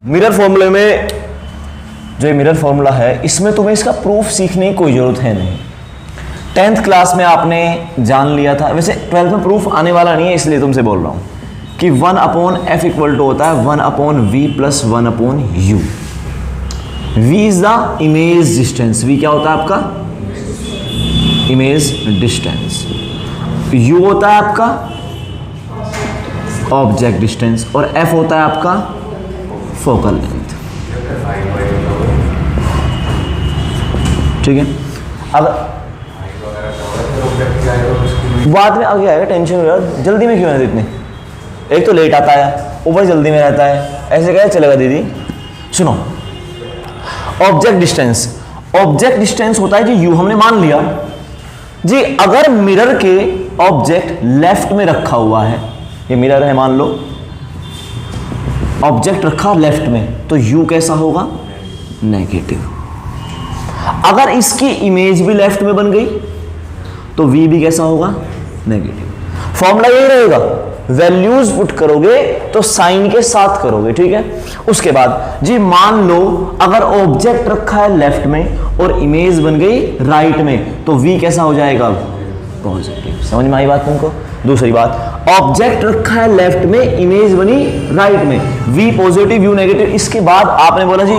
Mirror फॉर्मूले में जो मिरर फॉर्मूला है इसमें तुम्हें इसका प्रूफ सीखने की कोई जरूरत है नहीं। 10th क्लास में आपने जान लिया था, वैसे 12th में प्रूफ आने वाला नहीं है इसलिए तुमसे बोल रहा हूं कि 1/f इक्वल टू होता है 1/v plus 1/u। v is the image distance, v क्या होता है आपका इमेज डिस्टेंस, u होता है आपका ऑब्जेक्ट डिस्टेंस और f होता है आपका फोकल लेंथ। ठीक है, अब बाद में आगे आएगा, टेंशन हो रहा, जल्दी में क्यों है इतने, एक तो लेट आता है ऊपर जल्दी में रहता है, ऐसे क्या चलेगा दीदी। सुनो, ऑब्जेक्ट डिस्टेंस, ऑब्जेक्ट डिस्टेंस होता है जी u, हमने मान लिया जी अगर मिरर के ऑब्जेक्ट लेफ्ट में रखा हुआ है, ये मिरर है मान लो, ऑब्जेक्ट रखा लेफ्ट में तो u कैसा होगा नेगेटिव। अगर इसकी इमेज भी लेफ्ट में बन गई तो v भी कैसा होगा नेगेटिव। फॉर्मूला यही रहेगा, वैल्यूज पुट करोगे तो साइन के साथ करोगे। ठीक है, उसके बाद जी मान लो अगर ऑब्जेक्ट रखा है लेफ्ट में और इमेज बन गई राइट में तो v कैसा हो जाएगा पॉजिटिव। समझ में आई बात तुमको। दूसरी बात, ऑब्जेक्ट रखा है लेफ्ट में, इमेज बनी राइट में, v पॉजिटिव u नेगेटिव। इसके बाद आपने बोला जी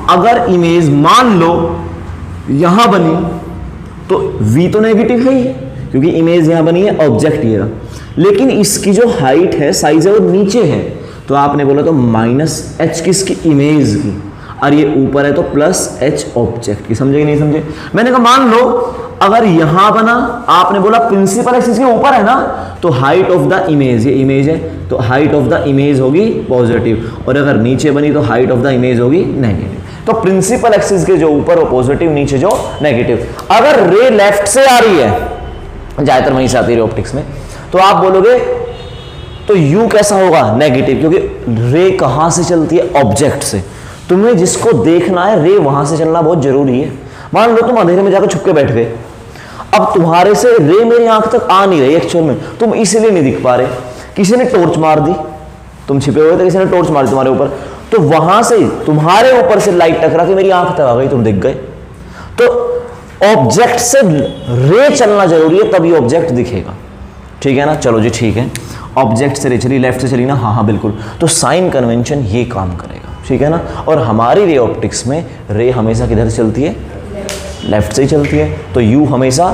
अगर इमेज मान लो यहां बनी तो v तो नेगेटिव है ही क्योंकि इमेज यहां बनी है, ऑब्जेक्ट ये रहा, लेकिन इसकी जो हाइट है साइज है वो नीचे है तो आपने बोला तो -h किसकी इमेज की और ये ऊपर है तो +h ऑब्जेक्ट की। समझे कि नहीं समझे। मैंने कहा मान लो अगर यहां बना, आपने बोला प्रिंसिपल एक्सिस के ऊपर है ना तो हाइट ऑफ द इमेज, ये इमेज है तो हाइट ऑफ द इमेज होगी पॉजिटिव, और अगर नीचे बनी तो हाइट ऑफ द इमेज होगी नेगेटिव। तो प्रिंसिपल एक्सिस के जो ऊपर वो पॉजिटिव, नीचे जो नेगेटिव। अगर रे लेफ्ट से आ रही है, ज्यादातर वहीं से आती है ऑप्टिक्स में, तो आप बोलोगे तो u कैसा होगा नेगेटिव क्योंकि रे कहां से चलती है ऑब्जेक्ट से। तुम्हें जिसको देखना है रे वहां से चलना बहुत जरूरी है। मान लो तुम अंधेरे में जाकर छुप के बैठ गए, अब तुम्हारे से रे मेरी आंख तक आ नहीं रही एक्चुअल में, तुम इसलिए नहीं दिख पा रहे, किसी ने टॉर्च मार दी, तुम छिपे हुए थे, किसी ने टॉर्च मार दी तुम्हारे ऊपर, तो वहां से तुम्हारे ऊपर से लाइट टकरा के मेरी आंख तक आ गई, तुम दिख गए। तो ऑब्जेक्ट से रे चलना जरूरी है तभी ऑब्जेक्ट दिखेगा। ठीक है ना, चलो जी ठीक है, ऑब्जेक्ट से रे चली, लेफ्ट से चली ना, हाँ हाँ बिल्कुल, तो साइन कन्वेंशन ये काम करेगा। ठीक है ना, और हमारी रे ऑप्टिक्स में रे हमेशा किधर से चलती है लेफ्ट से ही चलती है, तो u हमेशा,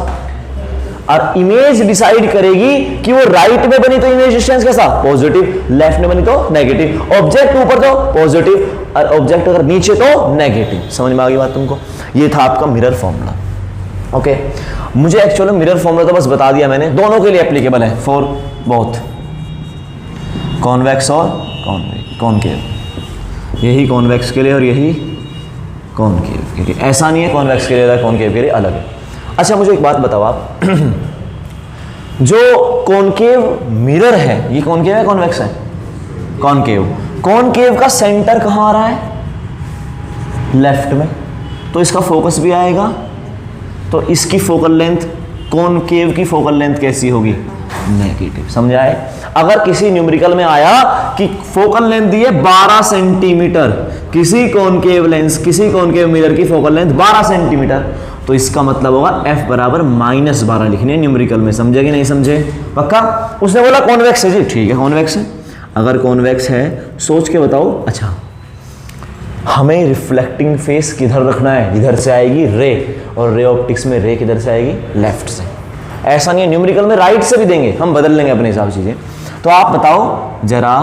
और इमेज डिसाइड करेगी कि वो राइट में बनी तो इमेज डिस्टेंस कैसा पॉजिटिव, लेफ्ट में बनी तो नेगेटिव, ऑब्जेक्ट ऊपर तो पॉजिटिव और ऑब्जेक्ट अगर नीचे तो नेगेटिव। समझ में आ गई बात तुमको। ये था आपका मिरर फॉर्मूला। ओके, मुझे एक्चुअली मिरर फॉर्मूला तो बस बता दिया मैंने, दोनों के लिए एप्लीकेबल है फॉर बोथ कॉन्वेक्स और कॉनकेव, यही कॉन्वेक्स के लिए और यही कॉनकेव के लिए। ऐसा नहीं है कॉन्वेक्स के लिए कॉनकेव के लिए अलग है। अच्छा मुझे एक बात बताओ आप, जो कॉनकेव मिरर है ये कॉनकेव है कॉन्वेक्स है कॉनकेव, कॉनकेव का सेंटर कहां आ रहा है लेफ्ट में, तो इसका फोकस भी आएगा, तो इसकी फोकल लेंथ, कॉनकेव की फोकल लेंथ कैसी होगी नेगेटिव। समझ आए। अगर किसी न्यूमेरिकल में आया कि फोकल लेंथ दी है 12 सेंटीमीटर, किसी कॉनकेव लेंस, किसी कॉनकेव मिरर की फोकल लेंथ 12 सेंटीमीटर, तो इसका मतलब होगा f बराबर -12 लिखनी है न्यूमेरिकल में। समझे कि नहीं समझे पक्का। उसने बोला कॉन्वेक्स है जी, ठीक है कॉन्वेक्स है। अगर कॉन्वेक्स है सोच के बताओ। अच्छा, हमें रिफ्लेक्टिंग फेस किधर रखना है, जिधर से आएगी रे, और रे ऑप्टिक्स में रे किधर से आएगी लेफ्ट से। ऐसा नहीं है, न्यूमेरिकल में राइट से भी देंगे, हम बदल लेंगे अपने हिसाब से चीजें। तो आप बताओ जरा,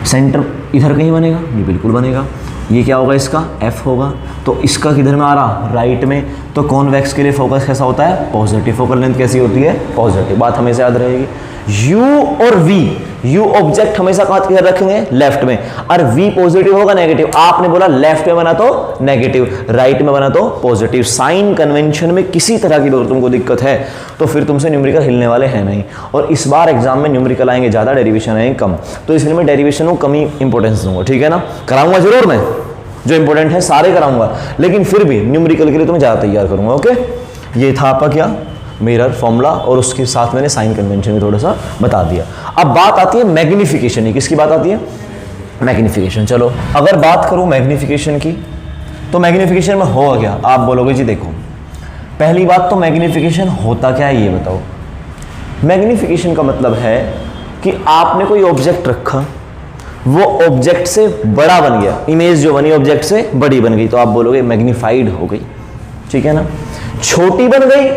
सेंटर इधर कहीं बनेगा, ये बिल्कुल बनेगा, ये क्या होगा इसका f होगा, तो इसका किधर में आ रहा राइट में, तो कॉन्वेक्स के लिए फोकस कैसा होता है पॉजिटिव, फोकल लेंथ कैसी होती है पॉजिटिव। बात हमेशा याद रहेगी। u और v, u ऑब्जेक्ट हमेशा कहां किधर रखेंगे लेफ्ट में, और v पॉजिटिव होगा नेगेटिव। आपने बोला लेफ्ट में बना तो नेगेटिव, राइट में बना तो पॉजिटिव। साइन कन्वेंशन में किसी तरह की अगर तुमको दिक्कत है तो फिर तुमसे न्यूमेरिकल हिलने वाले हैं नहीं। और इस बार एग्जाम में न्यूमेरिकल आएंगे ज्यादा, डेरिवेशन आएंगे कम, तो इसलिए मैं डेरिवेशन को कम ही इंपॉर्टेंस दूंगा। ठीक है ना, कराऊंगा जरूर मैं, जो इंपॉर्टेंट है सारे कराऊंगा, लेकिन फिर भी न्यूमेरिकल के लिए तुम्हें ज्यादा तैयार करूंगा। ओके, ये था आपका क्या मिरर फॉर्मूला, और उसके साथ मैंने साइन कन्वेंशन में थोड़ा सा बता दिया। अब बात आती है मैग्निफिकेशन की। किसकी बात आती है मैग्निफिकेशन। चलो अगर बात करूं मैग्निफिकेशन की, तो मैग्निफिकेशन में हो गया, आप बोलोगे जी देखो पहली बात तो मैग्निफिकेशन होता क्या है ये बताओ। मैग्निफिकेशन का मतलब है कि आपने कोई ऑब्जेक्ट रखा, वो ऑब्जेक्ट से बड़ा बन गया, इमेज जो बनी ऑब्जेक्ट से बड़ी बन गई, तो आप बोलोगे मैग्निफाइड हो गई, ठीक है ना। छोटी बन गई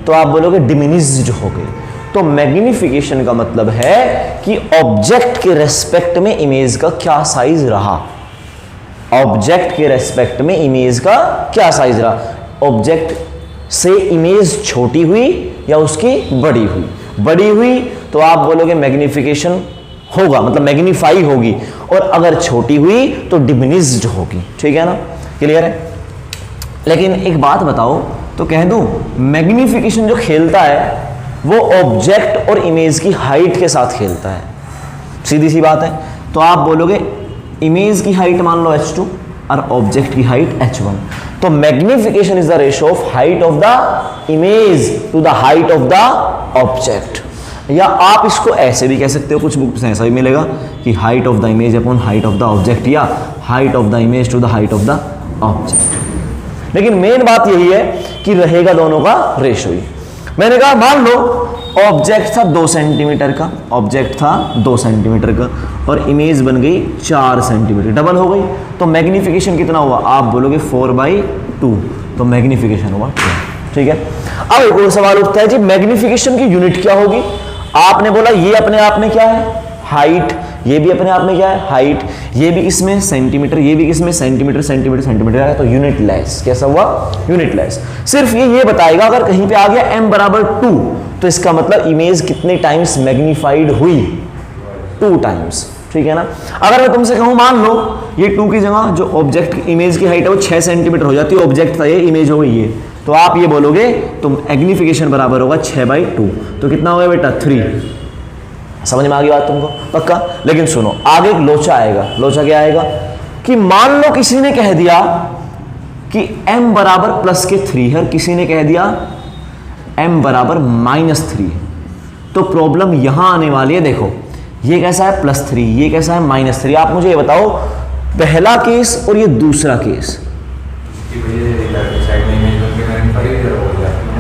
तो आप बोलोगे डिमिनिश्ड हो गई। तो मैग्निफिकेशन का मतलब है कि ऑब्जेक्ट के रेस्पेक्ट में इमेज का क्या साइज रहा, ऑब्जेक्ट के रेस्पेक्ट में इमेज का क्या साइज रहा। ऑब्जेक्ट से इमेज छोटी हुई या उसकी बड़ी हुई, बड़ी हुई तो आप बोलोगे मैग्निफिकेशन होगा, मतलब मैग्नीफाई होगी, और अगर छोटी हुई तो डिमिनिश्ड होगी, ठीक है ना, क्लियर है। लेकिन एक बात बताओ, तो कह दूं मैग्निफिकेशन जो खेलता है वो ऑब्जेक्ट और इमेज की हाइट के साथ खेलता है, सीधी सी बात है। तो आप बोलोगे इमेज की हाइट मान लो h2 और ऑब्जेक्ट की हाइट h1, तो magnification is the ratio of height of the image to the height of the object. या आप इसको ऐसे भी कह सकते हो, कुछ बुक्स में ऐसा भी मिलेगा कि height of the image upon height of the object, या height of the image to the height of the object. लेकिन मेन बात यही है कि रहेगा दोनों का रेशियो ही। मैंने कहा मान लो ऑब्जेक्ट था 2 सेंटीमीटर का, ऑब्जेक्ट था 2 सेंटीमीटर का और इमेज बन गई 4 सेंटीमीटर, डबल हो गई, तो मैग्निफिकेशन कितना हुआ, आप बोलोगे 4/2, तो मैग्निफिकेशन हुआ 2, ठीक है। अब एक और सवाल उठता है जी मैग्निफिकेशन की यूनिट क्या होगी। आपने बोला ये अपने आप में क्या है, हाइट, ये भी अपने आप में क्या है, हाइट, ये भी इसमें सेंटीमीटर, ये भी इसमें सेंटीमीटर सेंटीमीटर सेंटीमीटर है, तो यूनिट लेस। कैसा हुआ, यूनिट लेस। सिर्फ ये बताएगा अगर कहीं पे आ गया m बराबर 2 तो इसका मतलब इमेज कितने टाइम्स मैग्नीफाइड हुई, 2 टाइम्स, ठीक है ना। अगर मैं तुमसे कहूं मान लो ये 2 की जगह जो ऑब्जेक्ट इमेज की हाइट है वो 6 सेंटीमीटर हो जाती है, ऑब्जेक्ट था ये, इमेज हो गई ये, तो आप ये बोलोगे तो मैग्निफिकेशन बराबर होगा 6/2, तो कितना होगा बेटा 3। समझ में आ गई बात तुमको, पक्का। लेकिन सुनो आगे एक लोचा आएगा, लोचा क्या आएगा कि मान लो किसी ने कह दिया कि m बराबर प्लस के 3 है, किसी ने कह दिया m बराबर -3, तो प्रॉब्लम यहां आने वाली है। देखो ये कैसा है +3, ये कैसा है -3। आप मुझे ये बताओ पहला केस और ये दूसरा केस,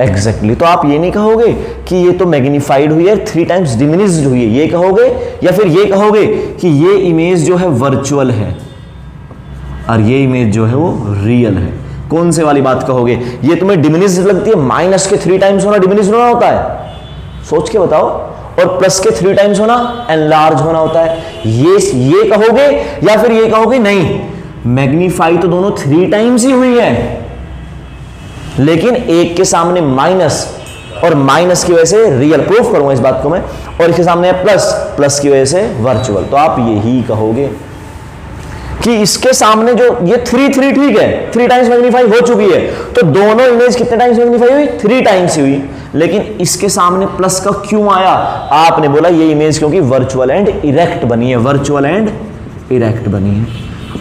एग्जैक्टली तो आप ये नहीं कहोगे कि ये तो मैग्नीफाइड हुई है 3 टाइम्स डिमिनिश्ड हुई है, ये कहोगे, या फिर ये कहोगे कि ये इमेज जो है वर्चुअल है और ये इमेज जो है वो रियल है। कौन से वाली बात कहोगे, ये तुम्हें डिमिनिश्ड लगती है, माइनस के 3 टाइम्स होना डिमिनिश्ड होना होता है, सोच के बताओ, और प्लस के 3 टाइम्स होना एनलार्ज होना होता है, ये कहोगे, या फिर ये कहोगे नहीं मैग्नीफाई तो दोनों 3 टाइम्स ही हुई है, लेकिन एक के सामने माइनस और माइनस की वजह से रियल, प्रूफ करूंगा इस बात को मैं, और इसके सामने है प्लस, प्लस की वजह से वर्चुअल। तो आप यही कहोगे कि इसके सामने जो ये 3 ठीक है, 3 टाइम्स मैग्नीफाई हो चुकी है, तो दोनों इमेज कितने टाइम्स मैग्नीफाई हुई, 3 टाइम्स हुई, लेकिन इसके सामने प्लस का क्यों आया, आपने बोला ये इमेज क्योंकि वर्चुअल एंड इरेक्ट बनी है, वर्चुअल एंड इरेक्ट बनी है।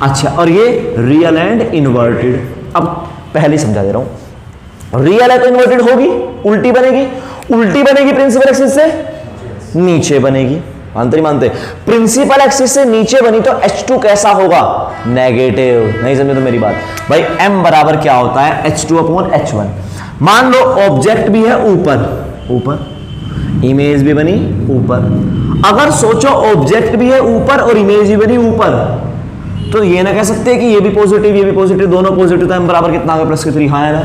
अच्छा, और ये रियल एंड इन्वर्टेड। अब पहले समझा दे रहा हूं, रियल है तो इन्वर्टेड होगी, उल्टी बनेगी, उल्टी बनेगी प्रिंसिपल एक्सिस से नीचे बनेगी, मानते नहीं मानते, प्रिंसिपल एक्सिस से नीचे बनी तो H2 कैसा होगा, नेगेटिव। नहीं समझे तो मेरी बात भाई, m बराबर क्या होता है H2/H1। मान लो ऑब्जेक्ट भी है ऊपर, ऊपर इमेज भी बनी ऊपर, अगर सोचो ऑब्जेक्ट भी है ऊपर और इमेज भी बनी ऊपर, तो ये ना कह सकते कि ये भी पॉजिटिव ये भी पॉजिटिव, दोनों पॉजिटिव, तो m बराबर कितना आ गया +3। हाँ है ना,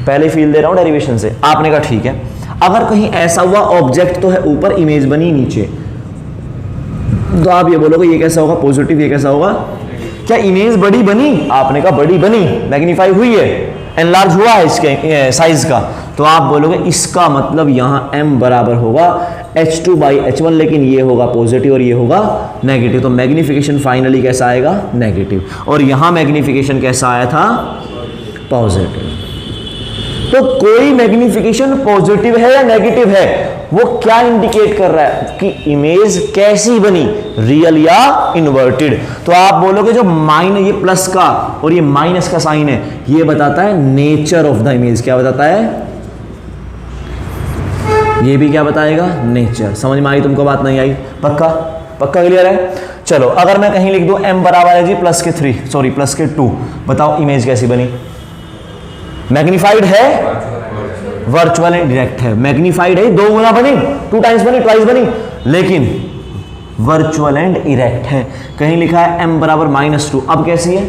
पहले फील दे रहा हूं डेरिवेशन से। आपने कहा ठीक है, अगर कहीं ऐसा हुआ ऑब्जेक्ट तो है ऊपर इमेज बनी नीचे, तो आप ये बोलोगे ये कैसा होगा पॉजिटिव, ये कैसा होगा, क्या इमेज बड़ी बनी, आपने कहा बड़ी बनी, मैग्नीफाई हुई है, एनलार्ज हुआ है इसके साइज का, तो आप बोलोगे इसका मतलब यहां m बराबर होगा H2/H1, लेकिन ये होगा पॉजिटिव और ये होगा नेगेटिव, तो मैग्निफिकेशन फाइनली कैसा आएगा, नेगेटिव, और यहां मैग्निफिकेशन कैसा आया था, पॉजिटिव। तो कोई मैग्निफिकेशन पॉजिटिव है या नेगेटिव है, वो क्या इंडिकेट कर रहा है कि इमेज कैसी बनी, रियल या इन्वर्टेड। तो आप बोलोगे जो माइनस, ये प्लस का और ये माइनस का साइन है, ये बताता है नेचर ऑफ द इमेज। क्या बताता है, ये भी क्या बताएगा, नेचर। समझ में आई तुमको, बात नहीं आई, पक्का, पक्का क्लियर है। चलो अगर मैं कहीं लिख दूं m बराबर है जी प्लस के 3, सॉरी प्लस के 2, बताओ इमेज कैसी बनी? मैग्नीफाइड है, वर्चुअल एंड डायरेक्ट है। मैग्नीफाइड है, 2 गुना बनी, 2 टाइम्स बनी, ट्वाइस बनी, लेकिन वर्चुअल एंड इरेक्ट है। कहीं लिखा है m बराबर -2, अब कैसी है?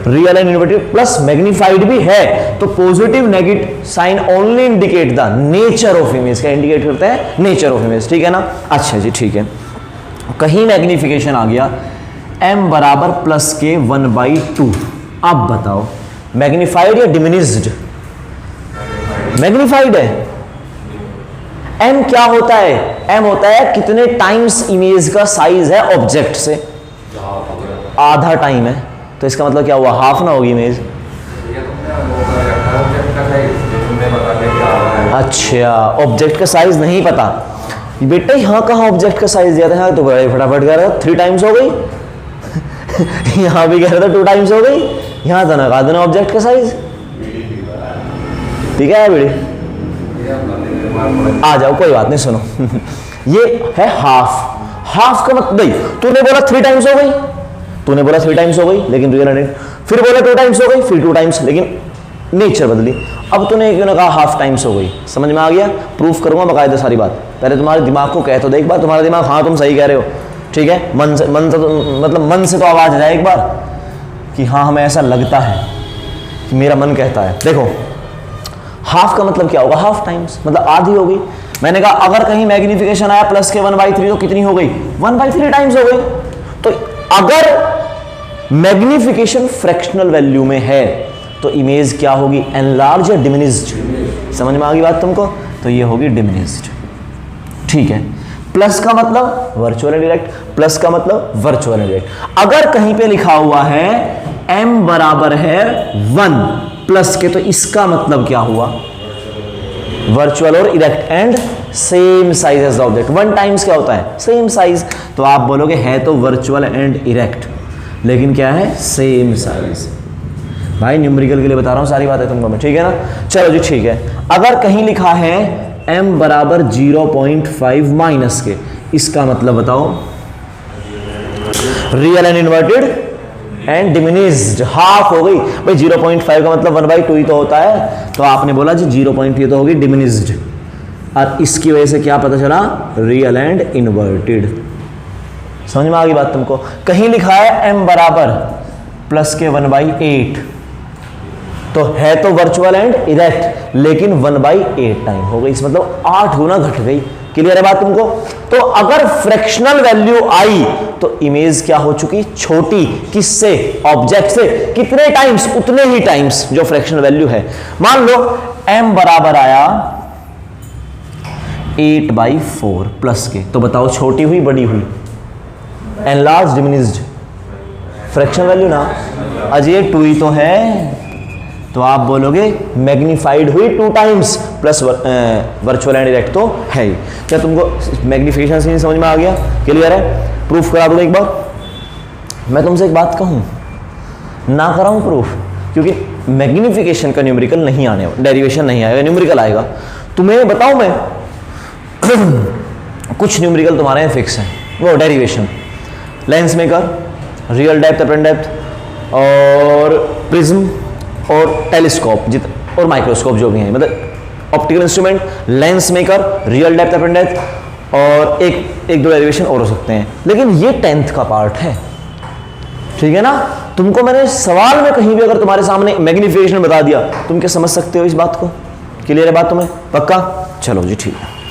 Real and inverted plus magnified भी है, तो positive negative sign only indicate the nature of image. क्या इंडिकेट करता है? नेचर ऑफ इमेज, ठीक है ना। अच्छा जी ठीक है, कहीं मैग्निफिकेशन आ गया m बराबर प्लस के 1/2, अब बताओ मैग्नीफाइड या डिमिनिश्ड? मैग्नीफाइड है। m क्या होता है? m होता है कितने टाइम्स इमेज का साइज है ऑब्जेक्ट से, आधा टाइम है, तो इसका मतलब क्या हुआ? हाफ ना होगी इमेज। अच्छा, ऑब्जेक्ट का साइज नहीं पता बेटा, यहाँ कहाँ ऑब्जेक्ट का साइज दिया था? यहाँ तो बड़े फटाफट कह रहा था 3 टाइम्स हो गई यहाँ भी कह रहा था 2 टाइम्स हो गई, यहाँ तो ना देना ऑब्जेक्ट का साइज, ठीक है बेटी? आ जाओ कोई बात नहीं, सुनो ये है हाफ का मतलब नहीं, तूने बोला 3 टाइम्स हो गई, तूने बोला 3 टाइम्स हो गई लेकिन रियल एंड, फिर बोला 2 टाइम्स हो गई, फिर 2 टाइम्स, लेकिन नेचर बदली। अब तूने क्यों ना कहा हाफ टाइम्स हो गई? समझ में आ गया? प्रूफ करूंगा बकायदा सारी बात। पहले तुम्हारे दिमाग को कह तो दे एक बार, तुम्हारा दिमाग हाँ तुम सही कह रहे हो, ठीक है, मन से मतलब मन से तो आवाज जाए एक बार कि हाँ हमें ऐसा लगता है कि मेरा मन कहता है। देखो हाफ का मतलब क्या होगा? हाफ टाइम्स मतलब आधी हो गई। मैंने कहा अगर कहीं मैग्निफिकेशन आया प्लस के 1/3 तो कितनी हो गई? 1/3 टाइम्स हो गई। तो अगर मैग्निफिकेशन फ्रैक्शनल वैल्यू में है तो इमेज क्या होगी? एनलार्ज या डिमिनिश्ड? समझ में आ गई बात तुमको? तो ये होगी डिमिनिश्ड, ठीक है। प्लस का मतलब वर्चुअल एंड डायरेक्ट, प्लस का मतलब वर्चुअल एंड डायरेक्ट। अगर कहीं पे लिखा हुआ है m बराबर है 1 प्लस के, तो इसका मतलब क्या हुआ? वर्चुअल और erect and same size as the object. 1 times क्या होता है? Same size. तो आप बोलोगे है तो वर्चुअल एंड इरेक्ट, लेकिन क्या है? Same size. भाई न्यूमेरिकल के लिए बता रहा हूं सारी बातें तुमको मैं, ठीक है ना। चलो जी ठीक है, अगर कहीं लिखा है m बराबर 0.5 माइनस के, इसका मतलब बताओ? Real and inverted and diminished, half हो गई भाई। 0.5 का मतलब 1/2 ही तो होता है, तो आपने बोला जी 0.5 तो होगी डिमिनिश्ड, और इसकी वजह से क्या पता चला? Real and inverted. समझ में आ गई बात तुमको? कहीं लिखा है m बराबर प्लस के 1/8, तो है तो वर्चुअल एंड इरेक्ट, लेकिन 1/8 टाइम हो गई, इस मतलब 8 गुना घट गई। क्लियर है बात तुमको? तो अगर फ्रैक्शनल वैल्यू आई तो इमेज क्या हो चुकी? छोटी। किससे? ऑब्जेक्ट से। कितने टाइम्स? उतने ही टाइम्स जो फ्रैक्शनल वैल्यू है। मान लो m बराबर आया 8/4 प्लस के, तो बताओ छोटी हुई बड़ी हुई? Enlarge diminished? फ्रैक्शनल वैल्यू ना, अजय 2 ही तो है, तो आप बोलोगे मैग्नीफाइड हुई 2 times plus virtual and direct तो है ही। क्या तुमको मैग्निफिकेशन से समझ में आ गया? क्लियर है? प्रूफ करा दूंगा एक बार। मैं तुमसे एक बात कहूं, ना कराऊं प्रूफ, क्योंकि मैग्निफिकेशन का न्यूमेरिकल नहीं आने, डेरिवेशन नहीं आएगा, न्यूमेरिकल आएगा। तुम्हें बताऊं मैं कुछ न्यूमेरिकल तुम्हारे यहाँ फिक्स है, वो derivation, lens maker, real depth, apparent depth, और प्रिज्म, और टेलीस्कोप और माइक्रोस्कोप जो भी हैं, मतलब optical instrument, lens maker, real depth, apparent depth, और एक दो डेरिवेशन और हो सकते हैं, लेकिन ये 10th का पार्ट है, ठीक है ना। तुमको मैंने सवाल में कहीं भी अगर तुम्हारे सामने मैग्निफिकेशन बता दिया, तुम क्या समझ सकते हो इस बात को? क्लियर है बात तुम्हें? पक्का? चलो जी ठीक है।